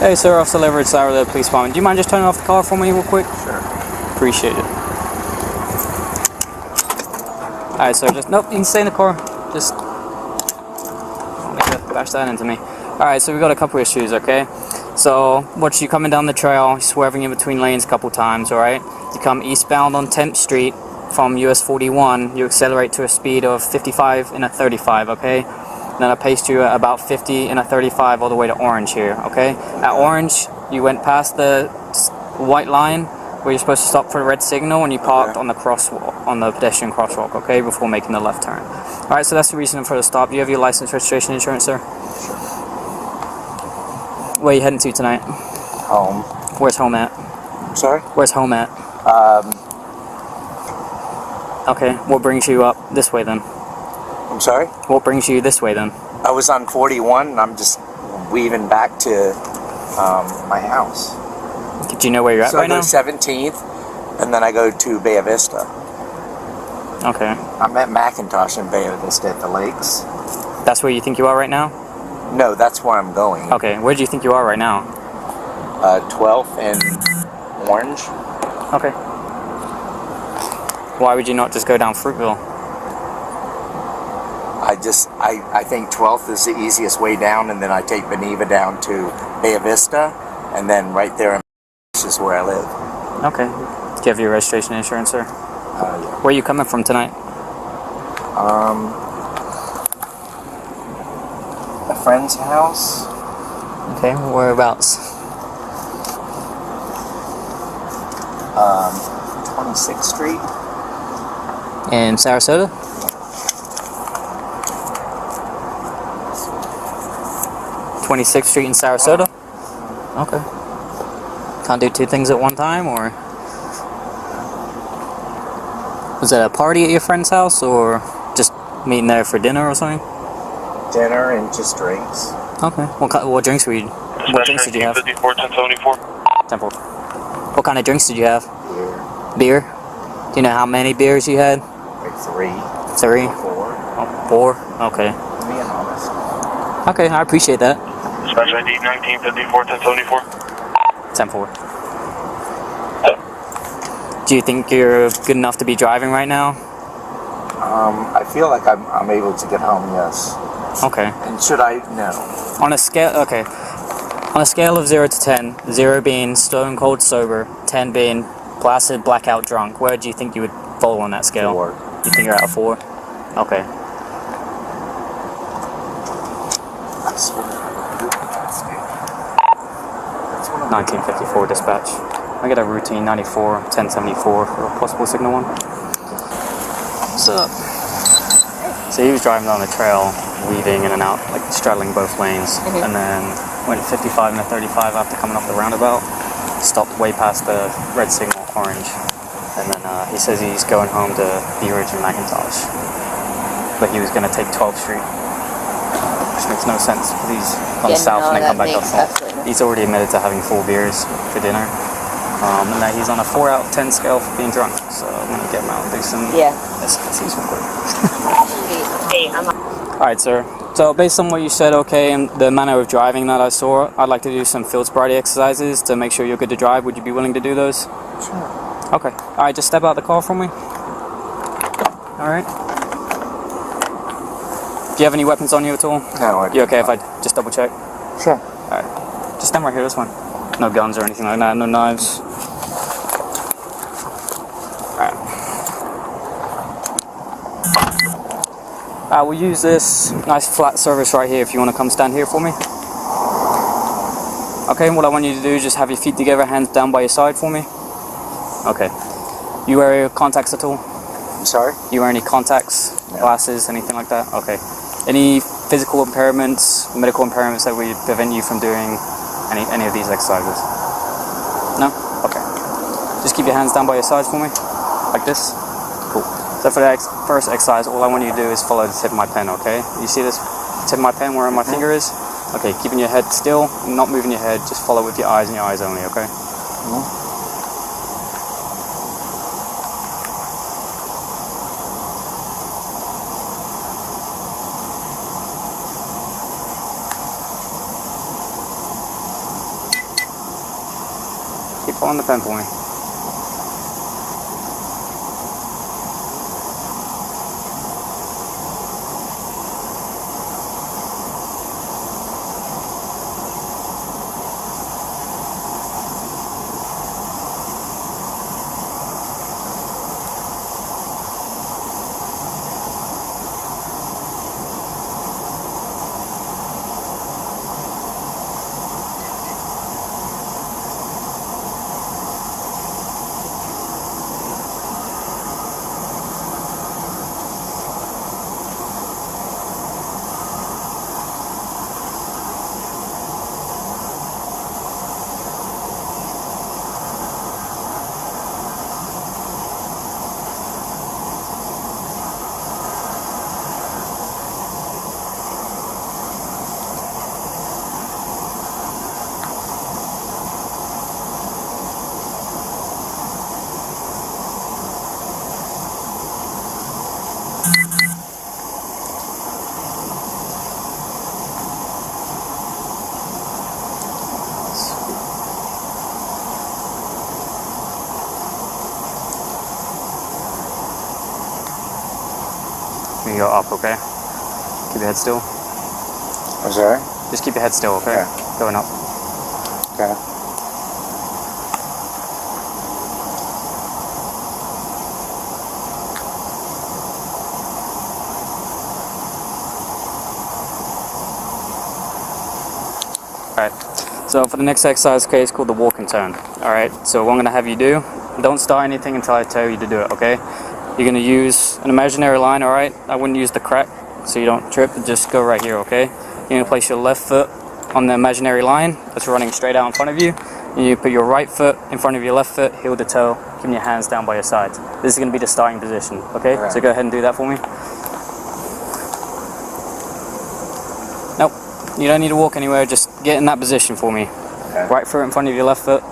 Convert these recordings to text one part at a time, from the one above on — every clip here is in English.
Hey, sir, Officer Leverett, Sarasota Police Department. Do you mind just turning off the car for me real quick? Sure. Appreciate it. Alright, sir, just, nope, you can stay in the car. Just, don't need to bash that into me. Alright, so we got a couple issues, okay? So, watch you coming down the trail, you're swerving in between lanes a couple times, alright? You come eastbound on 10th Street from US 41, you accelerate to a speed of 55 in a 35, okay? Then I paced you at about 50 in a 35 all the way to Orange here, okay? At Orange, you went past the white line where you're supposed to stop for the red signal, and you parked on the crosswalk, on the pedestrian crosswalk, okay, before making the left turn. Alright, so that's the reason for the stop. Do you have your license, registration, insurance, sir? Sure. Where are you heading to tonight? Home. Where's home at? Sorry? Where's home at? Okay, what brings you up this way then? I'm sorry? What brings you this way then? I was on 41 and I'm just weaving back to my house. Do you know where you're at right now? So I go 17th and then I go to Bay Vista. Okay. I'm at McIntosh in Bay Vista at the lakes. That's where you think you are right now? No, that's where I'm going. Okay, where do you think you are right now? 12th and Orange. Okay. Why would you not just go down Fruitville? I think 12th is the easiest way down, and then I take Beneva down to Bay Vista, and then right there is where I live. Okay. Do you have your registration insurance, sir? Yeah. Where are you coming from tonight? A friend's house. Okay, whereabouts? 26th Street. In Sarasota? 26th Street in Sarasota? Okay. Can't do two things at one time, or? Was that a party at your friend's house, or just meeting there for dinner or something? Dinner and just drinks. Okay. What drinks were you? What drinks did you have? 54, 1074. 10-4. What kind of drinks did you have? Beer. Beer? Do you know how many beers you had? Like 3. 3? 4. Oh, 4? Okay. Being honest. Okay, I appreciate that. Special ID 1954, 1074. 10-4. Do you think you're good enough to be driving right now? I feel like I'm able to get home, yes. Okay. And should I? No. On a scale, okay. On a scale of 0 to 10, 0 being stone cold sober, 10 being blasted, blackout drunk, where do you think you would fall on that scale? 4. You think you're at a 4? Okay. I swear. 1954 dispatch. I get a routine 94, 1074 for a possible signal one. What's up? So he was driving down the trail, weaving in and out, like straddling both lanes, and then went 55 and a 35 after coming off the roundabout, stopped way past the red signal, orange, and then he says he's going home to the original McIntosh, but he was going to take 12th Street, which makes no sense because he's gone south and then come back up north. He's already admitted to having 4 beers for dinner, and that he's on a 4 out of 10 scale for being drunk, so I'm going to get him out and do some SPCs real quick. Alright, sir. So based on what you said, okay, and the manner of driving that I saw, I'd like to do some field sobriety exercises to make sure you're good to drive. Would you be willing to do those? Sure. Okay. Alright, just step out the car for me. Alright. Do you have any weapons on you at all? No. You okay if I just double check? Sure. Alright. Just stand right here, this one. No guns or anything like that, no knives. Alright. We'll use this nice flat surface right here if you want to come stand here for me. Okay, what I want you to do is just have your feet together, hands down by your side for me. Okay. You wear contacts at all? I'm sorry? You wear any contacts, No. glasses, anything like that? Okay. Any physical impairments, medical impairments that would prevent you from doing any of these exercises? No? Okay. Just keep your hands down by your sides for me, like this. Cool. So for the first exercise, all I want you to do is follow the tip of my pen, okay? You see this tip of my pen where my finger is? Okay, keeping your head still, not moving your head, just follow with your eyes and your eyes only, okay? Keep pulling the pen for me. You go up, okay? Keep your head still. I'm sorry? Just keep your head still, okay? Yeah. Going up. Okay. Alright, so for the next exercise, okay, it's called the walk and turn. Alright, so what I'm going to have you do, don't start anything until I tell you to do it, okay? You're going to use an imaginary line, alright? I wouldn't use the crack so you don't trip, just go right here, okay? You're going to place your left foot on the imaginary line that's running straight out in front of you. And you put your right foot in front of your left foot, heel to toe, keeping your hands down by your sides. This is going to be the starting position, okay? Right. So go ahead and do that for me. Nope, you don't need to walk anywhere, just get in that position for me. Okay. Right foot in front of your left foot.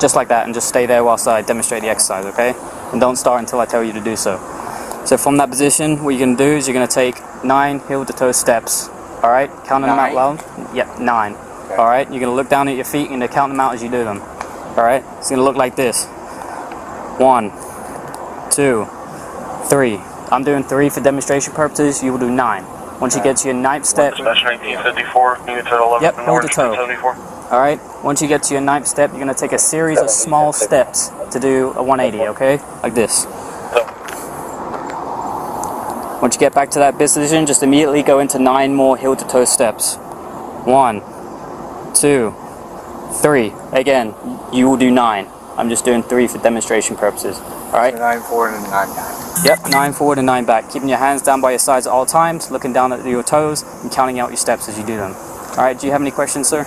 Just like that, and just stay there whilst I demonstrate the exercise, okay? And don't start until I tell you to do so. So from that position, what you're going to do is you're going to take 9 heel to toe steps, alright? Counting them out 9? loud. Yep, 9. Okay. Alright, you're going to look down at your feet and count them out as you do them. Alright, it's going to look like this. 1, 2, 3. I'm doing 3 for demonstration purposes, you will do 9. Once you get to your 9th step, Dispatch 1954, unit 11. Yep, heel to toe. 74. alright, once you get to your 9th step, you're going to take a series of small steps to do a 180, okay? Like this. Once you get back to that position, just immediately go into 9 more heel to toe steps. 1, 2, 3. Again, you will do 9. I'm just doing 3 for demonstration purposes. Alright? 9 forward and 9 back. Yep, 9 forward and 9 back. Keeping your hands down by your sides at all times, looking down at your toes, and counting out your steps as you do them. Alright, do you have any questions, sir?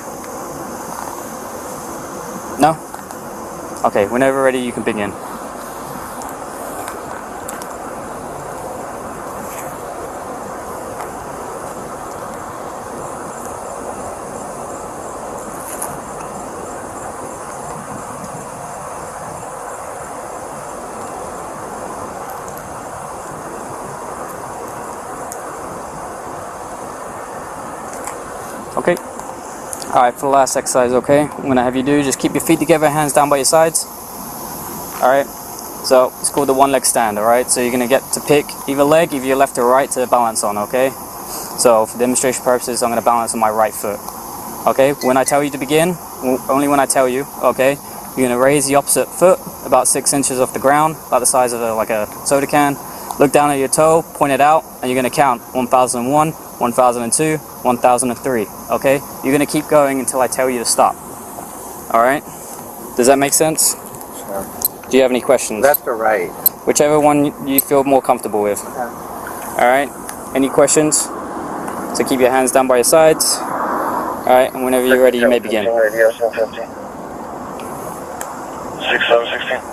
No? Okay, whenever ready, you can begin. Okay. Alright, for the last exercise, okay? I'm going to have you do, just keep your feet together, hands down by your sides. Alright? So, it's called the one leg stand, alright? So you're going to get to pick either leg, either your left or right, to balance on, okay? So, for demonstration purposes, I'm going to balance on my right foot. Okay? When I tell you to begin, only when I tell you, okay? You're going to raise the opposite foot about 6 inches off the ground, about the size of like a soda can. Look down at your toe, point it out, and you're going to count 1001, 1002, 1003, okay? You're going to keep going until I tell you to stop. Alright? Does that make sense? Sure. Do you have any questions? Left or right? Whichever one you feel more comfortable with. Okay. Alright? Any questions? So keep your hands down by your sides. Alright, and whenever you're ready, you may begin. 6716.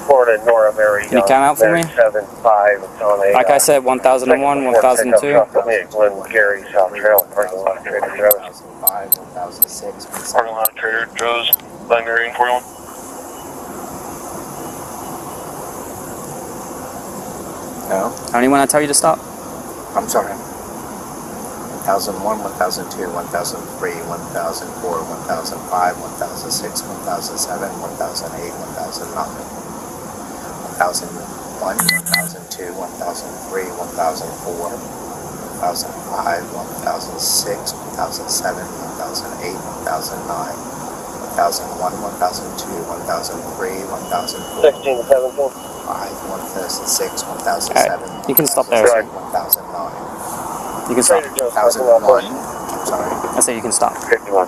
Florida, Nora, Mary. Can you count out for me? 7-5. Like I said, 1001, 1002. Glen, Gary, South Trail, parking lot, Trader Joe's. 1005, 1006. Parking lot, Trader Joe's, Glen, Gary, 41. No? Only when I tell you to stop. I'm sorry. 1001, 1002, 1003, 1004, 1005, 1006, 1007, 1008, 1009, 1001, 1002, 1003, 1004, 1005, 1006, 1007, 1008, 1009, 1001, 1002, 1003, 1004, 16 to 17. 1006, 1007, Alright, you can stop there. 1009. You can stop. 1001. Sorry. I say you can stop. 51.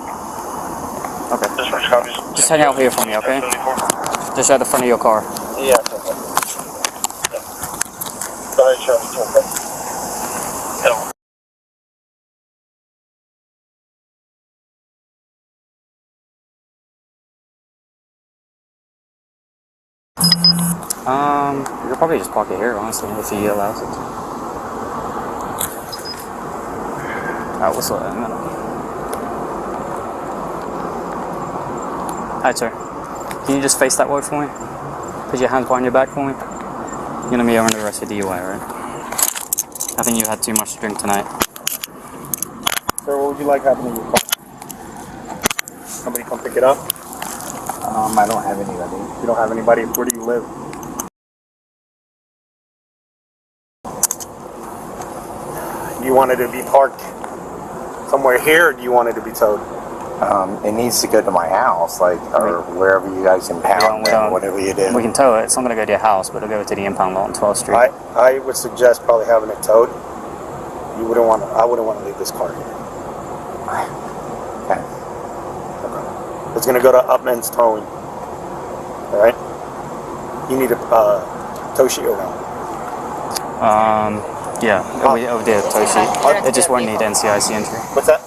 Okay. Dispatch copies. Just hang out here for me, okay? Just at the front of your car. Yeah. Okay. Yeah. Go ahead, Sheriff. Okay. Hello. You could probably just park it here, honestly, if he allows it. Alright, what's up? Hi, sir. Can you just face that way for me? Put your hands behind your back for me. You're gonna be under arrest for DUI, right? I think you had too much to drink tonight. Sir, what would you like happening in your car? Somebody come pick it up? I don't have anybody. You don't have anybody? Where do you live? Do you want it to be parked somewhere here, or do you want it to be towed? It needs to go to my house, like, or wherever you guys impound them, whatever you do. We can tow it. It's not gonna go to your house, but it'll go to the impound lot on 12th Street. I would suggest probably having it towed. You wouldn't want to. I wouldn't want to leave this car here. Okay. It's gonna go to Upman's Towing. All right. You need a tow sheet or no? Yeah, over there, tow sheet. It just won't need NCIC entry. What's that?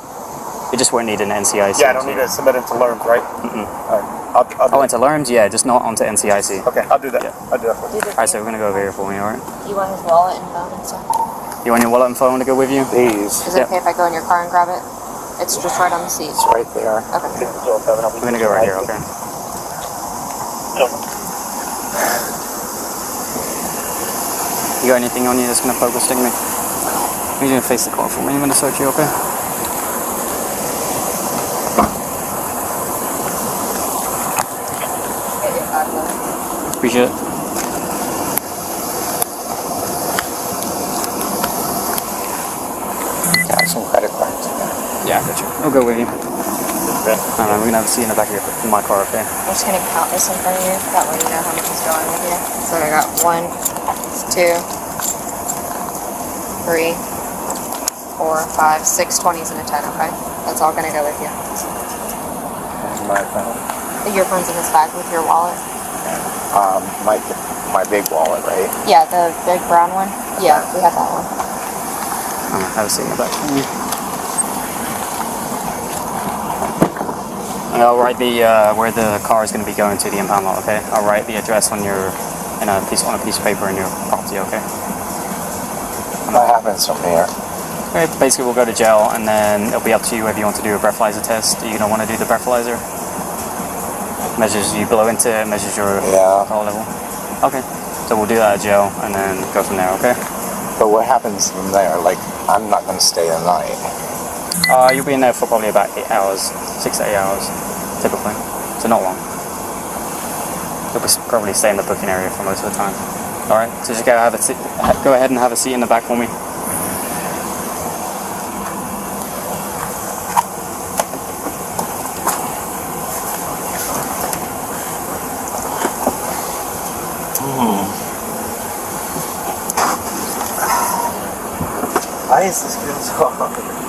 It just won't need an NCIC. Yeah, I don't need to submit it to LERMs, right? Mm-mm. All right. I'll do Oh, into LERMs? Yeah, just not onto NCIC. Okay, I'll do that. Yeah. I'll do that for you. Alright, so we're gonna go over here for me, alright? You want his wallet and phone and stuff? You want your wallet and phone to go with you? These. Is it okay if I go in your car and grab it? It's just right on the seat. It's right there. Okay. We're gonna go right here, okay? You got anything on you that's gonna poke or sting me? You're gonna face the car for me. I'm gonna search you, okay? Appreciate it. Got some credit cards in there. Yeah, I got you. I'll go with you. We're gonna have a seat in the back of my car, okay? I'm just gonna count this in front of you. That way you know how much is going with you. So I got 1, 2, 3, 4, 5, 6 20s and a 10, okay? That's all gonna go with you. And my phone. Your phone's in this bag with your wallet. My big wallet, right? Yeah, the big brown one. Yeah, we have that one. Have a seat in the back for me. And I'll write the where the car is going to be going to the impound lot, okay? I'll write the address on a piece of paper in your property, okay? What happens from here? Okay, basically we'll go to jail and then it'll be up to you whether you want to do a breathalyzer test. You're going to want to do the breathalyzer. Measures you blow into it, measures your alcohol level. Okay, so we'll do that at jail and then go from there, okay? But what happens from there? Like, I'm not going to stay the night. You'll be in there for probably about 8 hours, 6 to 8 hours, typically. So not long. You'll probably stay in the booking area for most of the time. All right. So just go ahead and have a seat in the back for me. Why is this feeling so hard?